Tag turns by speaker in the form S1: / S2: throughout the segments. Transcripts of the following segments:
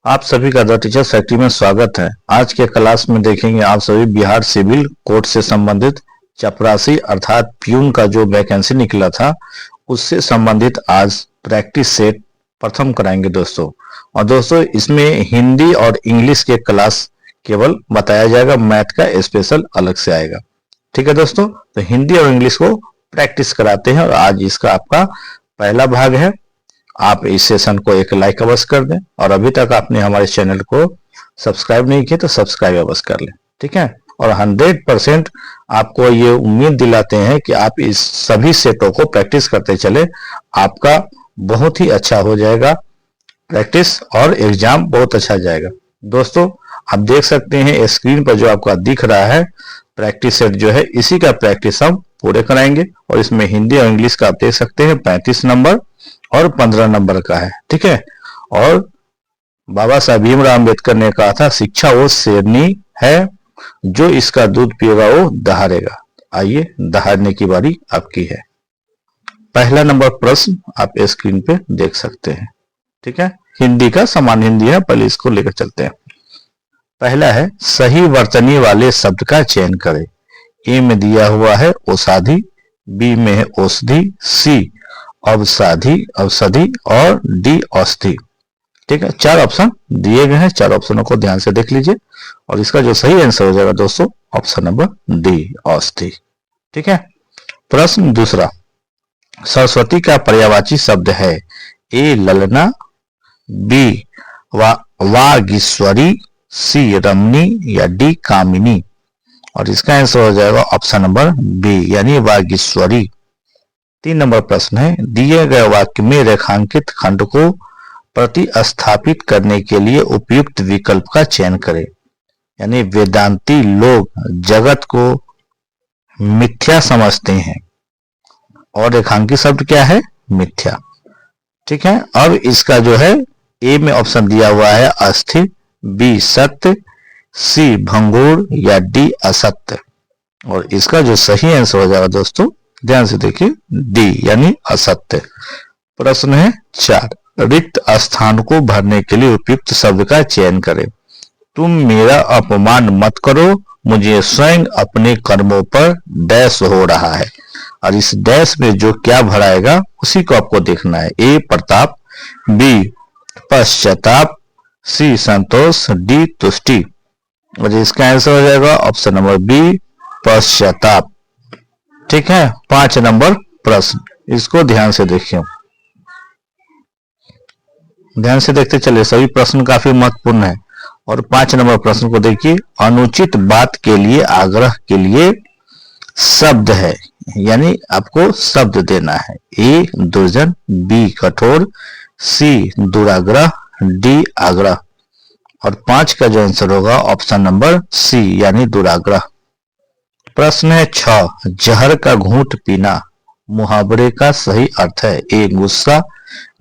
S1: आप सभी का द टीचर्स फैक्ट्री में स्वागत है। आज के क्लास में देखेंगे आप सभी बिहार सिविल कोड से संबंधित चपरासी अर्थात प्यून का जो वैकेंसी निकला था उससे संबंधित आज प्रैक्टिस सेट प्रथम कराएंगे दोस्तों। और दोस्तों इसमें हिंदी और इंग्लिश के क्लास केवल बताया जाएगा, मैथ का स्पेशल अलग से आएगा। ठीक है दोस्तों, तो हिंदी और इंग्लिश को प्रैक्टिस कराते हैं और आज इसका आपका पहला भाग है। आप इस सेशन को एक लाइक अवश्य कर दें और अभी तक आपने हमारे चैनल को सब्सक्राइब नहीं किया तो सब्सक्राइब अवश्य कर लें। ठीक है, और 100% आपको ये उम्मीद दिलाते हैं कि आप इस सभी सेटों को प्रैक्टिस करते चले, आपका बहुत ही अच्छा हो जाएगा प्रैक्टिस और एग्जाम बहुत अच्छा जाएगा। दोस्तों आप देख सकते हैं स्क्रीन पर जो आपका दिख रहा है प्रैक्टिस सेट जो है, इसी का प्रैक्टिस हम पूरे कराएंगे। और इसमें हिंदी और इंग्लिश का आप देख सकते हैं 35 नंबर और 15 नंबर का है। ठीक है, और बाबा साहब भीमराव अम्बेडकर ने कहा था शिक्षा वो शेरनी है जो इसका दूध पिएगा वो दहाड़ेगा। आइए दहाड़ने की बारी आपकी है। पहला नंबर प्रश्न आप स्क्रीन पे देख सकते हैं। ठीक है, हिंदी का समान हिंदी है, पहले इसको लेकर चलते हैं। पहला है सही वर्तनी वाले शब्द का चयन करें। ए में दिया हुआ है औषधि, बी में है औषधि, सी अवसाधी औषधि और डी औषधि। ठीक है, चार ऑप्शन दिए गए हैं, चार ऑप्शनों को ध्यान से देख लीजिए और इसका जो सही आंसर हो जाएगा दोस्तों ऑप्शन नंबर डी औषधि। ठीक है, प्रश्न दूसरा, सरस्वती का पर्यायवाची शब्द है। ए ललना, बी वागीश्वरी, सी रमणी या डी कामिनी। और इसका आंसर हो जाएगा ऑप्शन नंबर बी यानी वागीश्वरी। 3 नंबर प्रश्न है दिए गए वाक्य में रेखांकित खंड को प्रतिस्थापित करने के लिए उपयुक्त विकल्प का चयन करें। यानी वेदांती लोग जगत को मिथ्या समझते हैं और रेखांकित शब्द क्या है? मिथ्या। ठीक है, अब इसका जो है ए में ऑप्शन दिया हुआ है अस्थिर, बी सत्य, सी भंगुर या डी असत्य। और इसका जो सही आंसर हो जाएगा दोस्तों ध्यान से देखिए डी यानी असत्य। प्रश्न है 4, रिक्त स्थान को भरने के लिए उपयुक्त शब्द का चयन करें। तुम मेरा अपमान मत करो, मुझे स्वयं अपने कर्मों पर डैश हो रहा है। और इस डैश में जो क्या भराएगा उसी को आपको देखना है। ए प्रताप, बी पश्चाताप, सी संतोष, डी तुष्टि। और इसका आंसर हो जाएगा ऑप्शन नंबर बी पश्चाताप। ठीक है, 5 नंबर प्रश्न, इसको ध्यान से देखिए, ध्यान से देखते चले, सभी प्रश्न काफी महत्वपूर्ण है। और 5 नंबर प्रश्न को देखिए, अनुचित बात के लिए आग्रह के लिए शब्द है, यानी आपको शब्द देना है। ए दुर्जन, बी कठोर, सी दुराग्रह, डी आग्रह। और 5 का जो आंसर होगा ऑप्शन नंबर सी यानी दुराग्रह। प्रश्न है 6, जहर का घूंट पीना मुहावरे का सही अर्थ है। ए गुस्सा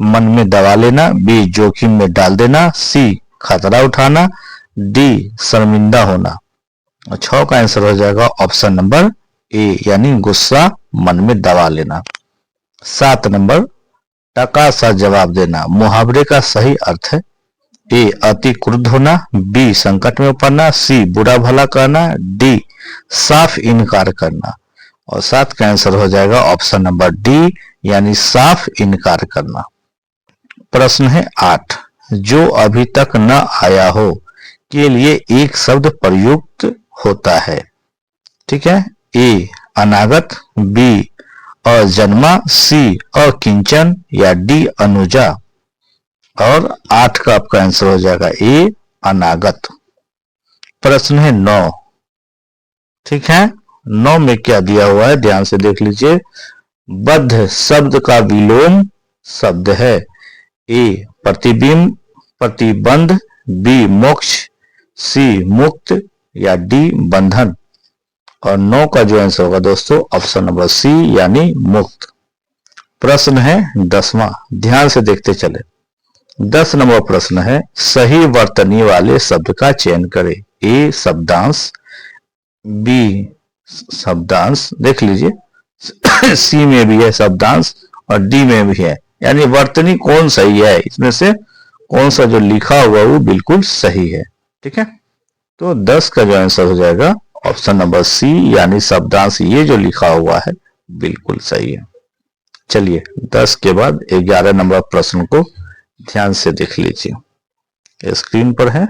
S1: मन में दबा लेना, बी जोखिम में डाल देना, सी खतरा उठाना, डी शर्मिंदा होना। और 6 का आंसर हो जाएगा ऑप्शन नंबर ए यानी गुस्सा मन में दबा लेना। 7 नंबर, टका सा जवाब देना मुहावरे का सही अर्थ है। ए अति क्रुद्ध होना, बी संकट में पड़ना, सी बुरा भला करना, डी साफ इनकार करना। और 7 का आंसर हो जाएगा ऑप्शन नंबर डी यानी साफ इनकार करना। प्रश्न है 8, जो अभी तक न आया हो के लिए एक शब्द प्रयुक्त होता है। ठीक है, ए अनागत, बी अजन्मा, सी अकिंचन या डी अनुजा। और 8 का आपका आंसर हो जाएगा ए अनागत। प्रश्न है 9। ठीक है, 9 में क्या दिया हुआ है ध्यान से देख लीजिए। बद्ध शब्द का विलोम शब्द है। ए प्रतिबिंब प्रतिबंध, बी मोक्ष, सी मुक्त या डी बंधन। और 9 का जो आंसर होगा दोस्तों ऑप्शन नंबर सी यानी मुक्त। प्रश्न है 10वां, ध्यान से देखते चले। 10 नंबर प्रश्न है सही वर्तनी वाले शब्द का चयन करें। ए शब्दांश, बी शब्दांश देख लीजिए सी में भी है शब्दांश और डी में भी है, यानी वर्तनी कौन सही है इसमें से कौन सा जो लिखा हुआ वो बिल्कुल सही है। ठीक है, तो 10 का जो आंसर हो जाएगा ऑप्शन नंबर सी, यानी शब्दांश ये जो लिखा हुआ है बिल्कुल सही है। चलिए 10 के बाद 11 नंबर प्रश्न को ध्यान से देख लीजिए, स्क्रीन पर है।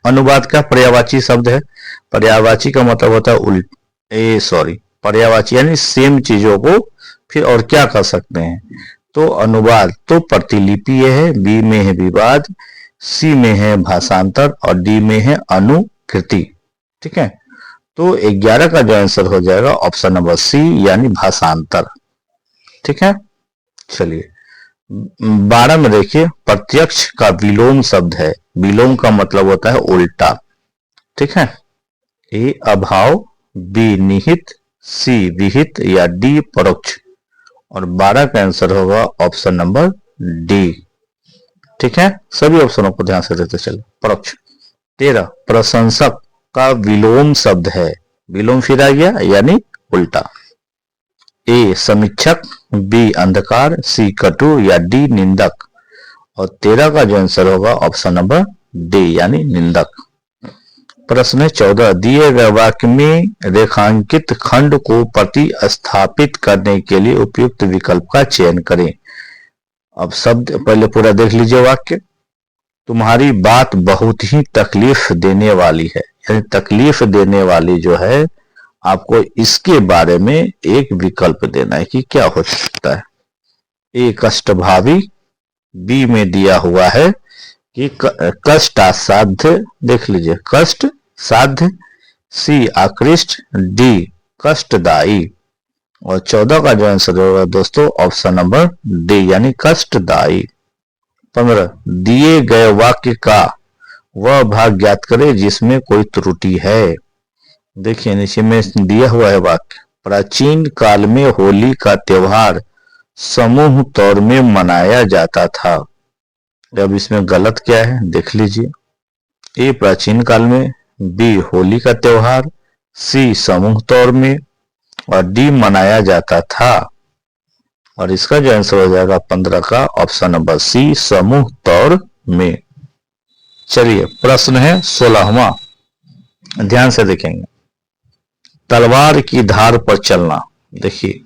S1: अनुवाद का पर्यायवाची शब्द है। पर्यायवाची का मतलब होता है पर्यायवाची यानी सेम चीजों को फिर और क्या कर सकते हैं। तो अनुवाद तो प्रतिलिपि है, बी में है विवाद, सी में है भाषांतर और डी में है अनुकृति। ठीक है, तो 11 का जो आंसर हो जाएगा ऑप्शन नंबर सी, यानी भाषांतर। ठीक है, चलिए 12 में देखिए, प्रत्यक्ष का विलोम शब्द है। विलोम का मतलब होता है उल्टा। ठीक है, ए अभाव, बी निहित, सी विहित या डी परोक्ष। और 12 का आंसर होगा ऑप्शन नंबर डी। ठीक है, सभी ऑप्शनों को ध्यान से देते चले। परोक्ष। 13 प्रशंसक का विलोम शब्द है। विलोम फिर आ गया यानी उल्टा। ए समीक्षक, बी अंधकार, सी कटु या डी निंदक। और 13 का जो आंसर होगा ऑप्शन नंबर डी, यानी निंदक। प्रश्न 14 दिए गए वाक्य में रेखांकित खंड को प्रतिस्थापित करने के लिए उपयुक्त विकल्प का चयन करें। अब शब्द पहले पूरा देख लीजिए वाक्य। तुम्हारी बात बहुत ही तकलीफ देने वाली है, यानी तकलीफ देने वाली जो है, आपको इसके बारे में एक विकल्प देना है कि क्या हो सकता है। ए कष्टभावी, बी में दिया हुआ है कि कष्टासाध्य, देख लीजिए कष्ट साध्य, सी आकृष्ट, डी कष्टदायी। और 14 का जो आंसर होगा दोस्तों ऑप्शन नंबर डी, यानी कष्टदायी। 15 दिए गए वाक्य का वह भाग ज्ञात करें जिसमें कोई त्रुटि है। देखिए नीचे में दिया हुआ है वाक्य, प्राचीन काल में होली का त्योहार समूह तौर में मनाया जाता था। अब इसमें गलत क्या है देख लीजिए। ए प्राचीन काल में, बी होली का त्योहार, सी समूह तौर में और डी मनाया जाता था। और इसका जो आंसर हो जाएगा 15 का ऑप्शन नंबर सी, समूह तौर में। चलिए प्रश्न है 16वां, ध्यान से देखेंगे। तलवार की धार पर चलना। देखिए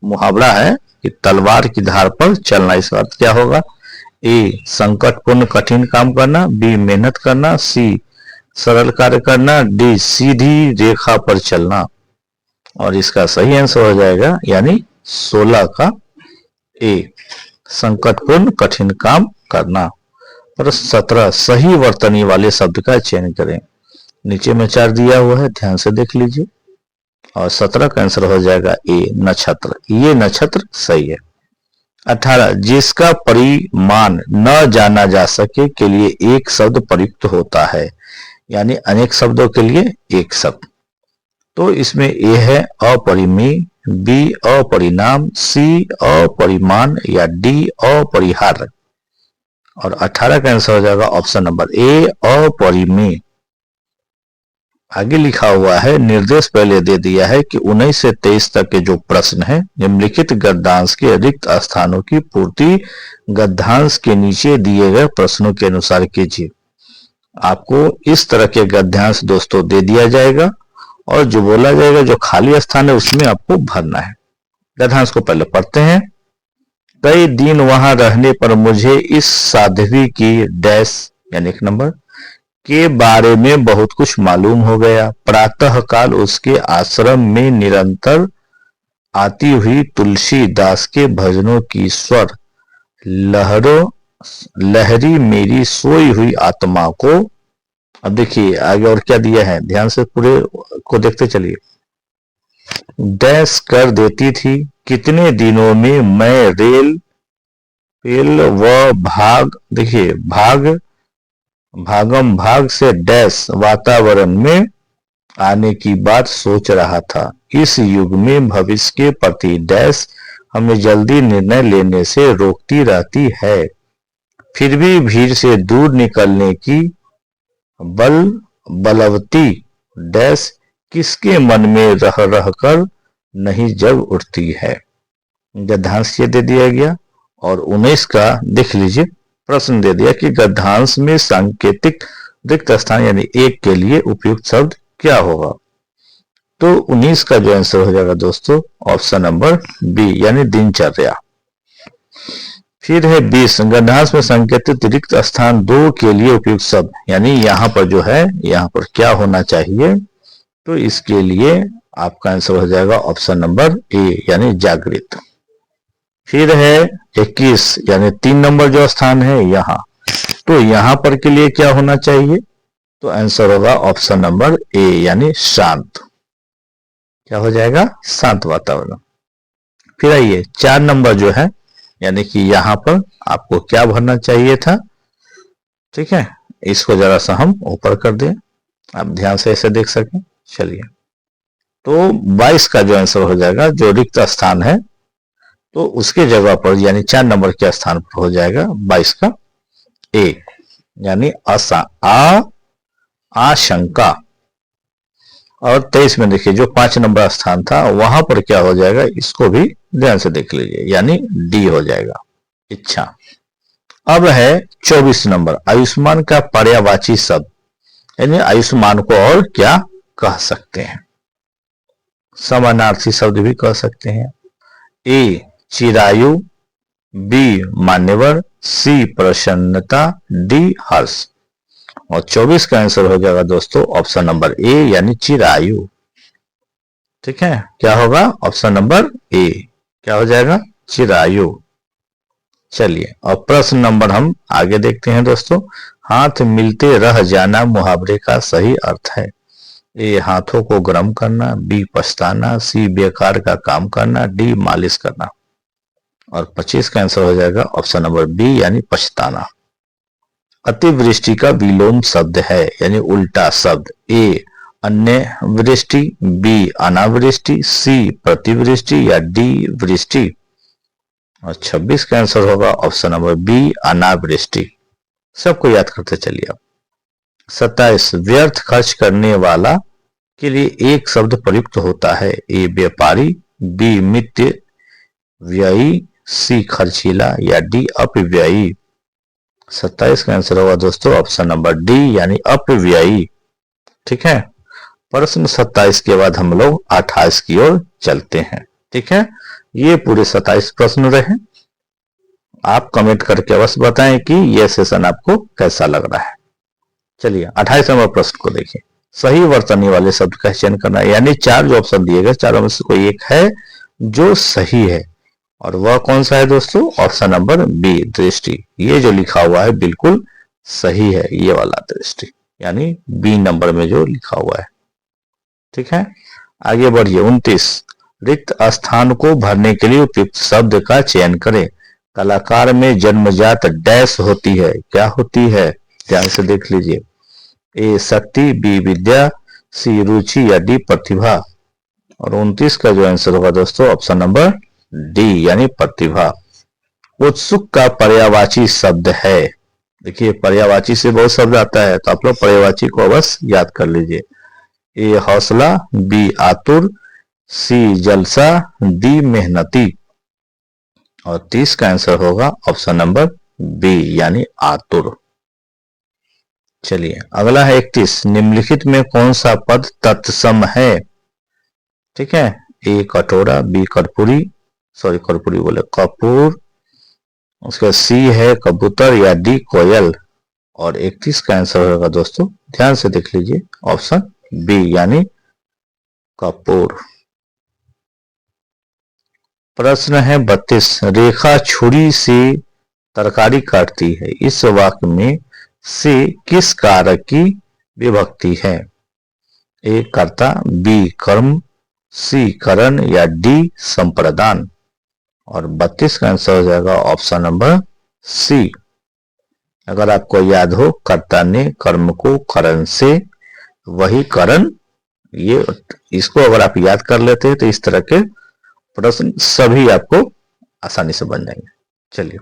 S1: मुहावरा है कि तलवार की धार पर चलना, इसका अर्थ क्या होगा। ए संकटपूर्ण कठिन काम करना, बी मेहनत करना, सी सरल कार्य करना, डी सीधी रेखा पर चलना। और इसका सही आंसर हो जाएगा यानी 16 का ए, संकटपूर्ण कठिन काम करना। पर 17 सही वर्तनी वाले शब्द का चयन करें। नीचे में 4 दिया हुआ है, ध्यान से देख लीजिए। और 17 का आंसर हो जाएगा ए नक्षत्र, ये नक्षत्र सही है। 18 जिसका परिमाण न जाना जा सके के लिए एक शब्द प्रयुक्त होता है, यानी अनेक शब्दों के लिए एक शब्द। तो इसमें ए है अपरिमेय, बी अपरिणाम, सी अपरिमाण या डी अपरिहार्य। और 18 का आंसर हो जाएगा ऑप्शन नंबर ए अपरिमेय। आगे लिखा हुआ है, निर्देश पहले दे दिया है कि 19 से 23 तक के जो प्रश्न है निम्नलिखित गद्यांश के रिक्त स्थानों की पूर्ति गद्यांश के नीचे दिए गए प्रश्नों के अनुसार कीजिए। आपको इस तरह के गद्यांश दोस्तों दे दिया जाएगा और जो बोला जाएगा जो खाली स्थान है उसमें आपको भरना है। गद्यांश को पहले पढ़ते हैं। कई दिन वहां रहने पर मुझे इस साध्वी की डैश यानी 1 नंबर के बारे में बहुत कुछ मालूम हो गया। प्रातः काल उसके आश्रम में निरंतर आती हुई तुलसीदास के भजनों की स्वर लहरी मेरी सोई हुई आत्मा को। अब देखिए आगे और क्या दिया है, ध्यान से पूरे को देखते चलिए। डैश कर देती थी, कितने दिनों में मैं रेल व भाग, देखिए भागम भाग से डैश वातावरण में आने की बात सोच रहा था। इस युग में भविष्य के प्रति डैश हमें जल्दी निर्णय लेने से रोकती रहती है। फिर भी भीड़ से दूर निकलने की बलवती डैश किसके मन में रह रहकर नहीं जग उठती है। गद्यांश ये दे दिया गया। और 19 का देख लीजिए, प्रश्न दे दिया कि गद्यांश में सांकेतिक रिक्त स्थान यानी एक के लिए उपयुक्त शब्द क्या होगा। तो 19 का जो आंसर हो जाएगा दोस्तों ऑप्शन नंबर बी यानी दिनचर्या। फिर है 20, गद्यांश में संकेतित रिक्त स्थान दो के लिए उपयुक्त शब्द, यानी यहां पर जो है यहां पर क्या होना चाहिए, तो इसके लिए आपका आंसर हो जाएगा ऑप्शन नंबर ए यानी जागृत। फिर है 21 यानी 3 नंबर जो स्थान है यहां, तो यहां पर के लिए क्या होना चाहिए, तो आंसर होगा ऑप्शन नंबर ए यानी शांत। क्या हो जाएगा, शांत वातावरण। फिर आइए 4 नंबर जो है यानी कि यहां पर आपको क्या भरना चाहिए था। ठीक है, इसको जरा सा हम ऊपर कर दें, आप ध्यान से ऐसे देख सकें। चलिए, तो 22 का जो आंसर हो जाएगा, जो रिक्त स्थान है तो उसके जगह पर यानी 4 नंबर के स्थान पर हो जाएगा 22 का ए यानी आशंका। और 23 में देखिए जो 5 नंबर स्थान था वहां पर क्या हो जाएगा, इसको भी ध्यान से देख लीजिए, यानी डी हो जाएगा, इच्छा। अब है 24 नंबर, आयुष्मान का पर्यायवाची शब्द, यानी आयुष्मान को और क्या कह सकते हैं। समानार्थी शब्द भी कह सकते हैं। ए चिरायु, बी मान्यवर, सी प्रसन्नता, डी हर्ष। और 24 का आंसर हो जाएगा दोस्तों ऑप्शन नंबर ए यानी चिरायु। ठीक है, क्या होगा ऑप्शन नंबर ए, क्या हो जाएगा, चिरायु। चलिए, और प्रश्न नंबर हम आगे देखते हैं दोस्तों। हाथ मिलते रह जाना मुहावरे का सही अर्थ है। ए हाथों को गर्म करना, बी पछताना, सी बेकार का काम करना, डी मालिश करना। और 25 का आंसर हो जाएगा ऑप्शन नंबर बी यानी पछताना। अतिवृष्टि का विलोम शब्द है यानी उल्टा शब्द। ए अन्य वृष्टि, बी अनावृष्टि, सी प्रतिवृष्टि या डी वृष्टि। और 26 का आंसर होगा ऑप्शन नंबर बी अनावृष्टि। सबको याद करते चलिए आप। 27 व्यर्थ खर्च करने वाला के लिए एक शब्द प्रयुक्त होता है। ए व्यापारी, बी मित्य व्ययी, सी खर्चीला या डी अपव्ययी। 27 का आंसर होगा दोस्तों ऑप्शन नंबर डी यानी अपव्ययी। ठीक है, प्रश्न 27 के बाद हम लोग 28 की ओर चलते हैं। ठीक है, ये पूरे 27 प्रश्न रहे। आप कमेंट करके अवश्य बताएं कि यह सेशन आपको कैसा लग रहा है। चलिए 28 नंबर प्रश्न को देखिए। सही वर्तनी वाले शब्द का चयन करना, यानी 4 जो ऑप्शन दिए गए चारों में से कोई एक है जो सही है, और वह कौन सा है दोस्तों, ऑप्शन नंबर बी दृष्टि। ये जो लिखा हुआ है बिल्कुल सही है, ये वाला दृष्टि यानी बी नंबर में जो लिखा हुआ है। ठीक है, आगे बढ़िए। 29 रिक्त स्थान को भरने के लिए उपयुक्त शब्द का चयन करें। कलाकार में जन्मजात डैश होती है, क्या होती है, ध्यान से देख लीजिए। ए शक्ति, बी विद्या, सी रुचि या डी प्रतिभा। और 29 का जो आंसर होगा दोस्तों ऑप्शन नंबर डी यानी प्रतिभा। उत्सुक का पर्यायवाची शब्द है। देखिए पर्यायवाची से बहुत शब्द आता है, तो आप लोग पर्यायवाची को अवश्य याद कर लीजिए। ए हौसला, बी आतुर, सी जलसा, डी मेहनती। और 30 का आंसर होगा ऑप्शन नंबर बी यानी आतुर। चलिए अगला है 31, निम्नलिखित में कौन सा पद तत्सम है। ठीक है, ए कटोरा, बी कर्पूरी, सॉरी कर्पूरी बोले कपूर, उसका सी है कबूतर या डी कोयल। और 31 का आंसर होगा दोस्तों, ध्यान से देख लीजिए, ऑप्शन बी यानी कपूर। प्रश्न है 32, रेखा छुरी से तरकारी काटती है, इस वाक्य में से किस कारक की विभक्ति है। ए कर्ता, बी कर्म, सी करण या डी संप्रदान। और 32 का आंसर हो जाएगा ऑप्शन नंबर सी। अगर आपको याद हो, कर्ता ने कर्म को करण से, वही करण, ये इसको अगर आप याद कर लेते हैं तो इस तरह के प्रश्न सभी आपको आसानी से बन जाएंगे। चलिए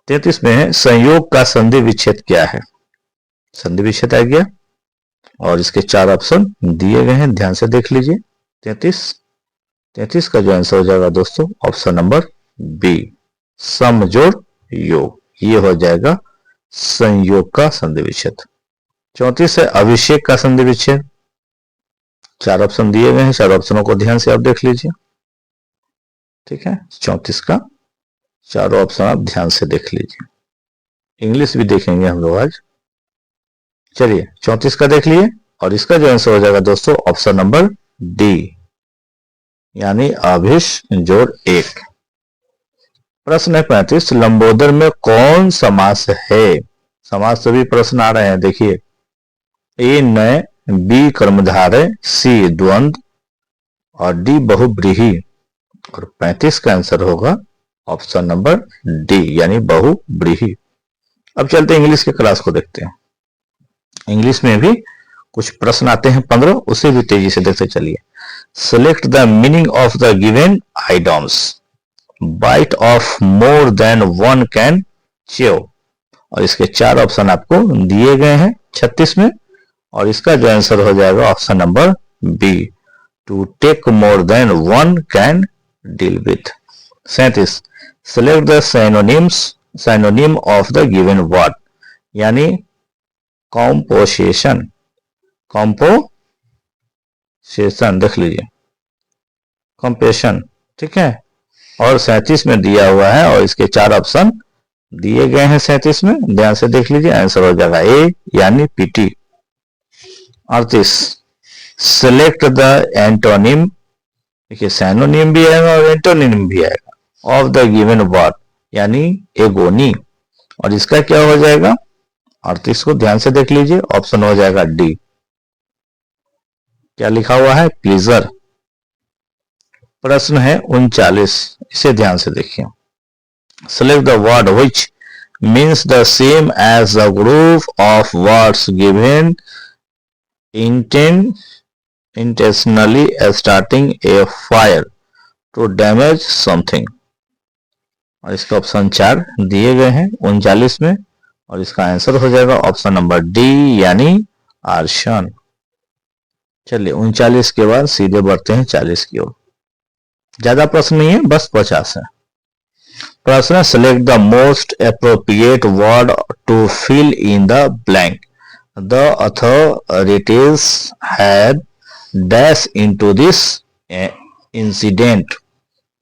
S1: 33 में है, संयोग का संधि विच्छेद क्या है। संधि विच्छेद आ गया और इसके 4 ऑप्शन दिए गए हैं, ध्यान से देख लीजिए। 33 का जो आंसर हो जाएगा दोस्तों ऑप्शन नंबर बी, समजोड़ योग ये हो जाएगा संयोग का संधि विच्छेद। 34 है अभिषेक का संधि विच्छेद। 4 ऑप्शन दिए गए हैं, 4 ऑप्शनों को ध्यान से आप देख लीजिए। ठीक है, 34 का 4 ऑप्शन आप ध्यान से देख लीजिए। इंग्लिश भी देखेंगे हम लोग आज। चलिए 34 का देख लिए और इसका जो आंसर हो जाएगा दोस्तों ऑप्शन नंबर डी, यानी अभिष जोड़ 1। प्रश्न है 35, लंबोदर में कौन समास है? समास सभी प्रश्न आ रहे हैं, देखिए। ए नय, बी कर्मधारय, सी द्वंद्व और डी बहुव्रीहि। और 35 का आंसर होगा ऑप्शन नंबर डी, यानी बहुव्रीहि। अब चलते हैं इंग्लिश के क्लास को देखते हैं। इंग्लिश में भी कुछ प्रश्न आते हैं 15, उसे भी तेजी से देखते चलिए। Select the meaning of the given items. Bite off more than one can chew. और इसके 4 ऑप्शन आपको दिए गए हैं 36 में, और इसका जो आंसर हो जाएगा option number B, to take more than one can deal with. 37, select the synonym of the given word, यानी कॉम्पोजिशन। देख लीजिए, कॉम्पेशन। ठीक है, और 37 में दिया हुआ है और इसके 4 ऑप्शन दिए गए हैं 37 में, ध्यान से देख लीजिए। आंसर हो जाएगा ए, यानी पीटी। 38, select the antonym. देखिए सैनोनिम भी आएगा और एंटोनिम भी आएगा ऑफ द गिवन वर्ड, यानी एगोनी। और इसका क्या हो जाएगा 38 को ध्यान से देख लीजिए, ऑप्शन हो जाएगा डी। क्या लिखा हुआ है? प्लीजर। प्रश्न है 39, इसे ध्यान से देखिए। Select the word which means the same as the group of words given intentionally starting a fire to damage something। और इसका ऑप्शन 4 दिए गए हैं 39 में, और इसका आंसर हो जाएगा ऑप्शन नंबर डी, यानी आर्सन। चलिए 39 के बाद सीधे बढ़ते हैं 40 की ओर। ज्यादा प्रश्न नहीं है, बस 50 है। प्रश्न, select the most appropriate word to fill in the blank. The authorities had dash into this incident।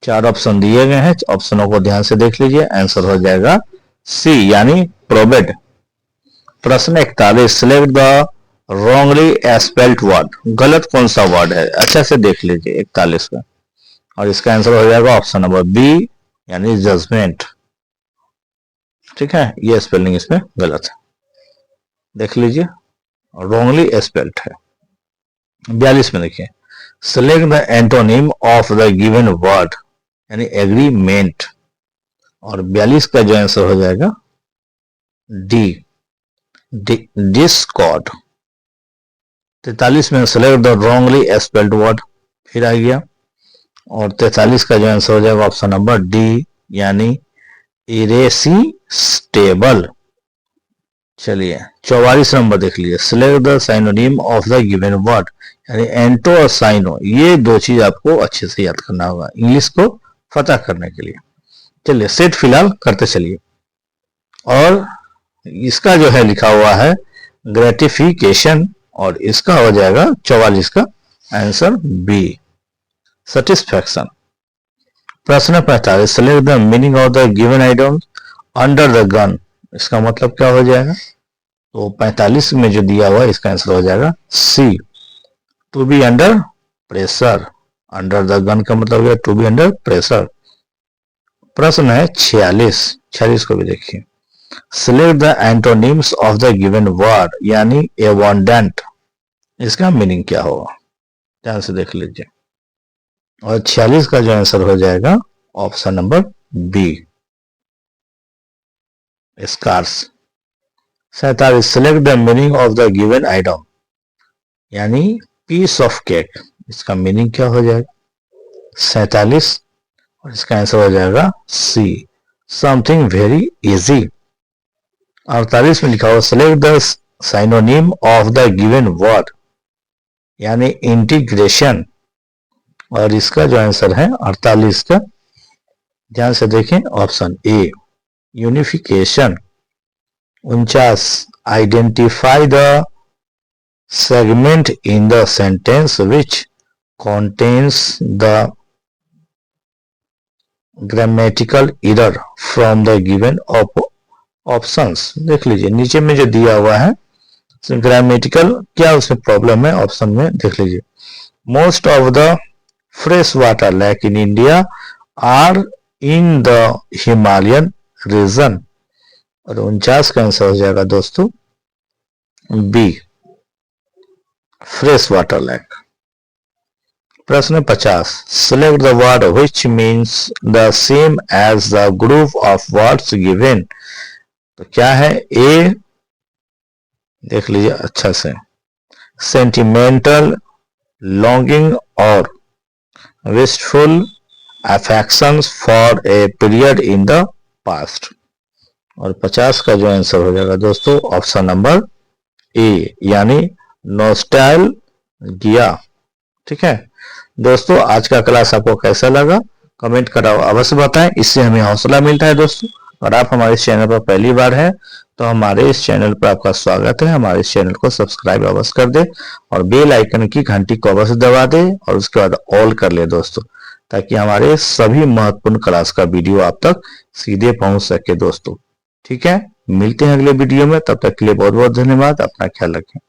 S1: 4 option दिए गए हैं, ऑप्शनों को ध्यान से देख लीजिए। आंसर हो जाएगा सी, यानी प्रोबेड। प्रश्न 41, select the wrongly spelled word. गलत कौन सा वर्ड है, अच्छा से देख लीजिए 41 में, और इसका आंसर हो जाएगा ऑप्शन नंबर बी, यानी जजमेंट। ठीक है, ये स्पेलिंग इसमें गलत है, देख लीजिए, रॉन्गली स्पेल्ड है। 42 में देखिए, select the antonym of the given word, यानी एग्रीमेंट। और 42 का जो आंसर हो जाएगा डी, डिस्कॉर्ड। 43 में select the wrongly spelled word, फिर आ गया। और 43 का जो आंसर हो जाएगा ऑप्शन नंबर डी, यानी इरेसिस्टेबल। चलिए 44 नंबर देख लीजिए, select the synonym of the given word, यानी एंटो और साइनो, ये 2 चीज आपको अच्छे से याद करना होगा इंग्लिश को फतह करने के लिए। चलिए सेट फिलहाल करते चलिए, और इसका जो है लिखा हुआ है ग्रेटिफिकेशन, और इसका हो जाएगा 44 का आंसर बी, सेटिस्फैक्शन। प्रश्न 45, select the meaning of the given item under the gun. इसका मतलब क्या हो जाएगा? तो 45 में जो दिया हुआ है इसका आंसर हो जाएगा C, to be under pressure. Under the gun का मतलब है टू बी अंडर प्रेशर। प्रश्न है 46 को भी देखिए, select the antonyms of the given word, यानी एबंडेंट। इसका मीनिंग क्या होगा, ध्यान से देख लीजिए। और 46 का जो आंसर हो जाएगा option number B, scarce. 47, select the meaning of the given item, यानी पीस ऑफ केक। इसका मीनिंग क्या हो जाएगा 47, और इसका आंसर हो जाएगा सी, समथिंग वेरी इजी। 48 में लिखा हुआ, select the synonym of the given word, यानी इंटीग्रेशन। और इसका जो आंसर है 48 का, ध्यान से देखें, option A, unification. 49, identify the segment in the sentence which contains the grammatical error from the given options। देख लीजिए नीचे में जो दिया हुआ है ग्रामेटिकल क्या उसमें प्रॉब्लम है, ऑप्शन में देख लीजिए। Most of the fresh water lake in India are in the Himalayan region. और 49 का आंसर हो जाएगा दोस्तों बी, फ्रेश वाटर लेक। प्रश्न 50, select the word which means the same as the group of words given. तो क्या है, A देख लीजिए अच्छा से, सेंटिमेंटल, लॉन्गिंग और wistful affections for a period in the past. और 50 का जो आंसर हो जाएगा दोस्तों ऑप्शन नंबर ए, यानी नॉस्टैल्जिया। ठीक है दोस्तों, आज का क्लास आपको कैसा लगा कमेंट कर अवश्य बताएं, इससे हमें हौसला मिलता है दोस्तों। और आप हमारे इस चैनल पर पहली बार है तो हमारे इस चैनल पर आपका स्वागत है। हमारे इस चैनल को सब्सक्राइब अवश्य कर दे और बेल आइकन की घंटी को अवश्य दबा दे और उसके बाद ऑल कर ले दोस्तों, ताकि हमारे सभी महत्वपूर्ण क्लास का वीडियो आप तक सीधे पहुंच सके दोस्तों। ठीक है, मिलते हैं अगले वीडियो में, तब तक के लिए बहुत बहुत धन्यवाद। अपना ख्याल रखें।